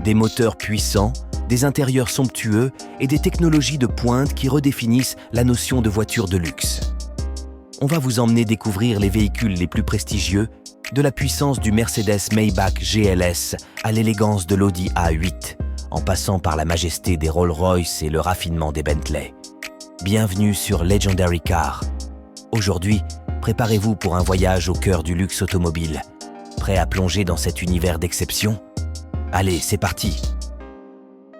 Des moteurs puissants, des intérieurs somptueux et des technologies de pointe qui redéfinissent la notion de voiture de luxe. On va vous emmener découvrir les véhicules les plus prestigieux, de la puissance du Mercedes Maybach GLS à l'élégance de l'Audi A8, en passant par la majesté des Rolls-Royce et le raffinement des Bentley. Bienvenue sur Legendary Car. Aujourd'hui, préparez-vous pour un voyage au cœur du luxe automobile. Prêt à plonger dans cet univers d'exception? Allez, c'est parti!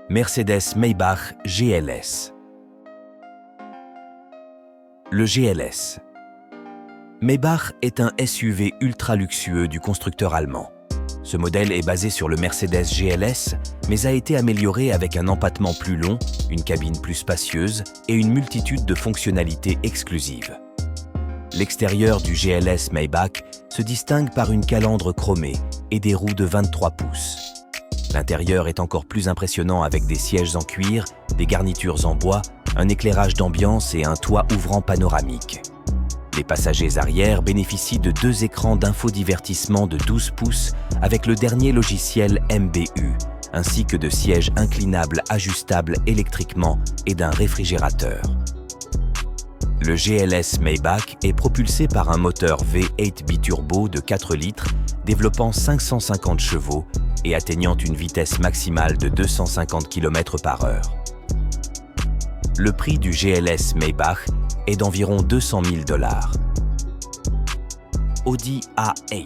Mercedes Maybach GLS. Le GLS. Maybach est un SUV ultra luxueux du constructeur allemand. Ce modèle est basé sur le Mercedes GLS, mais a été amélioré avec un empattement plus long, une cabine plus spacieuse et une multitude de fonctionnalités exclusives. L'extérieur du GLS Maybach se distingue par une calandre chromée et des roues de 23 pouces. L'intérieur est encore plus impressionnant avec des sièges en cuir, des garnitures en bois, un éclairage d'ambiance et un toit ouvrant panoramique. Les passagers arrière bénéficient de 2 écrans d'infodivertissement de 12 pouces avec le dernier logiciel MBU, ainsi que de sièges inclinables ajustables électriquement et d'un réfrigérateur. Le GLS Maybach est propulsé par un moteur V8 biturbo de 4 litres, développant 550 chevaux et atteignant une vitesse maximale de 250 km/h. Le prix du GLS Maybach est d'environ $200 000. Audi A8.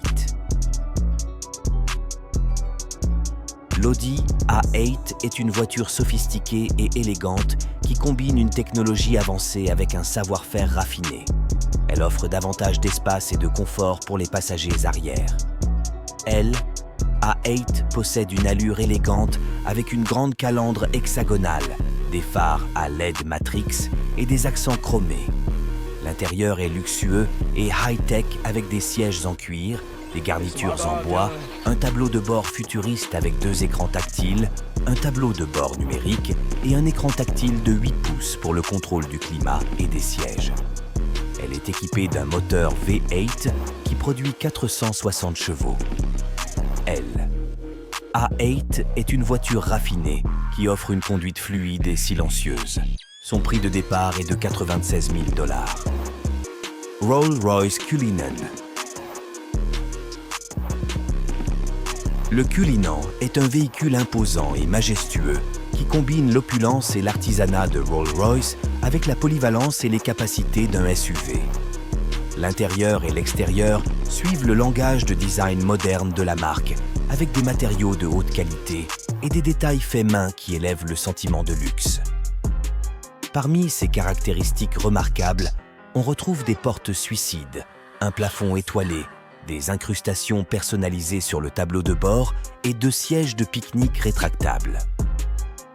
L'Audi A8 est une voiture sophistiquée et élégante qui combine une technologie avancée avec un savoir-faire raffiné. Elle offre davantage d'espace et de confort pour les passagers arrière. Elle, A8 possède une allure élégante avec une grande calandre hexagonale, des phares à LED Matrix et des accents chromés. L'intérieur est luxueux et high-tech avec des sièges en cuir, des garnitures en bois, un tableau de bord futuriste avec 2 écrans tactiles, un tableau de bord numérique et un écran tactile de 8 pouces pour le contrôle du climat et des sièges. Elle est équipée d'un moteur V8 qui produit 460 chevaux. A8 est une voiture raffinée qui offre une conduite fluide et silencieuse. Son prix de départ est de $96 000. Rolls-Royce Cullinan. Le Cullinan est un véhicule imposant et majestueux qui combine l'opulence et l'artisanat de Rolls-Royce avec la polyvalence et les capacités d'un SUV. L'intérieur et l'extérieur suivent le langage de design moderne de la marque, avec des matériaux de haute qualité et des détails faits main qui élèvent le sentiment de luxe. Parmi ces caractéristiques remarquables, on retrouve des portes suicides, un plafond étoilé, des incrustations personnalisées sur le tableau de bord et 2 sièges de pique-nique rétractables.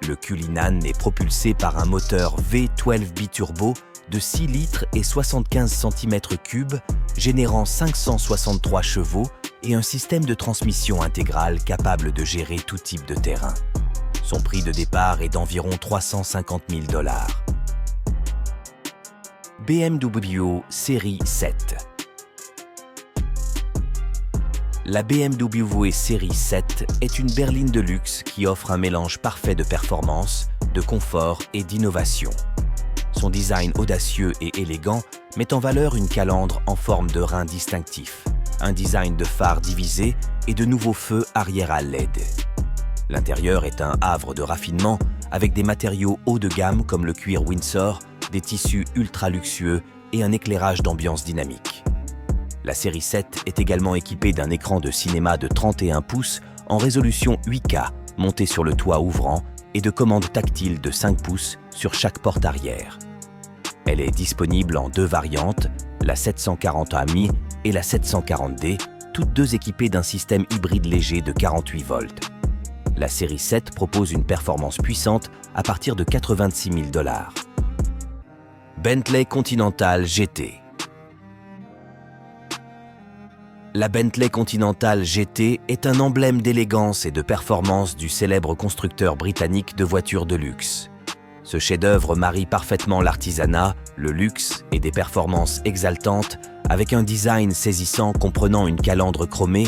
Le Cullinan est propulsé par un moteur V12 biturbo de 6 litres et 75 cm3, générant 563 chevaux et un système de transmission intégrale capable de gérer tout type de terrain. Son prix de départ est d'environ $350 000. BMW Série 7. La BMW Série 7 est une berline de luxe qui offre un mélange parfait de performance, de confort et d'innovation. Son design audacieux et élégant met en valeur une calandre en forme de rein distinctif, un design de phare divisé et de nouveaux feux arrière à LED. L'intérieur est un havre de raffinement avec des matériaux haut de gamme comme le cuir Windsor, des tissus ultra luxueux et un éclairage d'ambiance dynamique. La série 7 est également équipée d'un écran de cinéma de 31 pouces en résolution 8K monté sur le toit ouvrant et de commandes tactiles de 5 pouces sur chaque porte arrière. Elle est disponible en 2 variantes, la 740 AMI et la 740D, toutes 2 équipées d'un système hybride léger de 48 volts. La série 7 propose une performance puissante à partir de $86 000. Bentley Continental GT. La Bentley Continental GT est un emblème d'élégance et de performance du célèbre constructeur britannique de voitures de luxe. Ce chef-d'œuvre marie parfaitement l'artisanat, le luxe et des performances exaltantes avec un design saisissant comprenant une calandre chromée,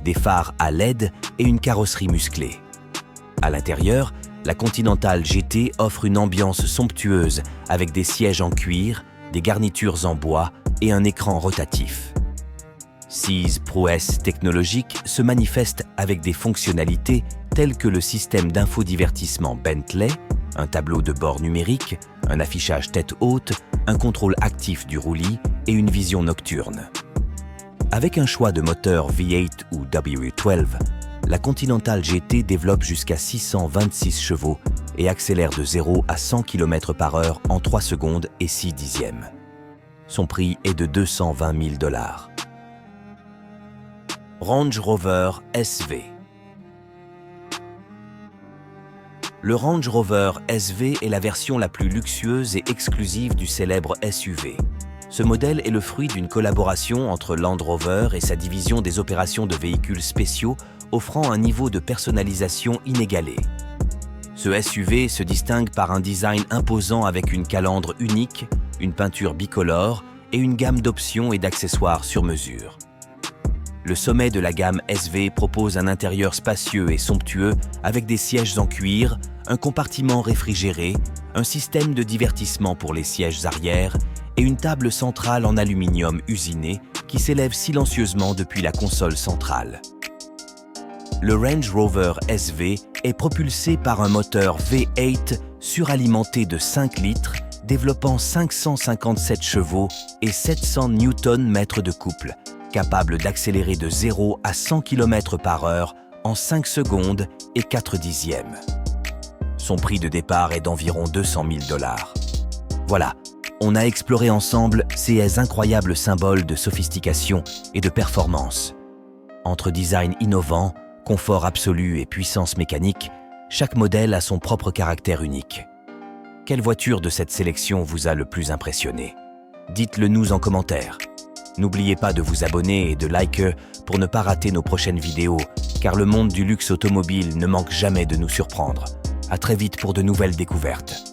des phares à LED et une carrosserie musclée. À l'intérieur, la Continental GT offre une ambiance somptueuse avec des sièges en cuir, des garnitures en bois et un écran rotatif. Ces prouesses technologiques se manifestent avec des fonctionnalités telles que le système d'infodivertissement Bentley, un tableau de bord numérique, un affichage tête haute, un contrôle actif du roulis et une vision nocturne. Avec un choix de moteur V8 ou W12, la Continental GT développe jusqu'à 626 chevaux et accélère de 0 à 100 km/h en 3 secondes et 6 dixièmes. Son prix est de 220 000 $. Range Rover SV. Le Range Rover SV est la version la plus luxueuse et exclusive du célèbre SUV. Ce modèle est le fruit d'une collaboration entre Land Rover et sa division des opérations de véhicules spéciaux, offrant un niveau de personnalisation inégalé. Ce SUV se distingue par un design imposant avec une calandre unique, une peinture bicolore et une gamme d'options et d'accessoires sur mesure. Le sommet de la gamme SV propose un intérieur spacieux et somptueux avec des sièges en cuir, un compartiment réfrigéré, un système de divertissement pour les sièges arrière et une table centrale en aluminium usiné qui s'élève silencieusement depuis la console centrale. Le Range Rover SV est propulsé par un moteur V8 suralimenté de 5 litres, développant 557 chevaux et 700 Nm de couple, capable d'accélérer de 0 à 100 km/h en 5 secondes et 4 dixièmes. Son prix de départ est d'environ 200 000 $. Voilà, on a exploré ensemble ces incroyables symboles de sophistication et de performance. Entre design innovant, confort absolu et puissance mécanique, chaque modèle a son propre caractère unique. Quelle voiture de cette sélection vous a le plus impressionné? Dites-le nous en commentaire. N'oubliez pas de vous abonner et de liker pour ne pas rater nos prochaines vidéos, car le monde du luxe automobile ne manque jamais de nous surprendre. À très vite pour de nouvelles découvertes.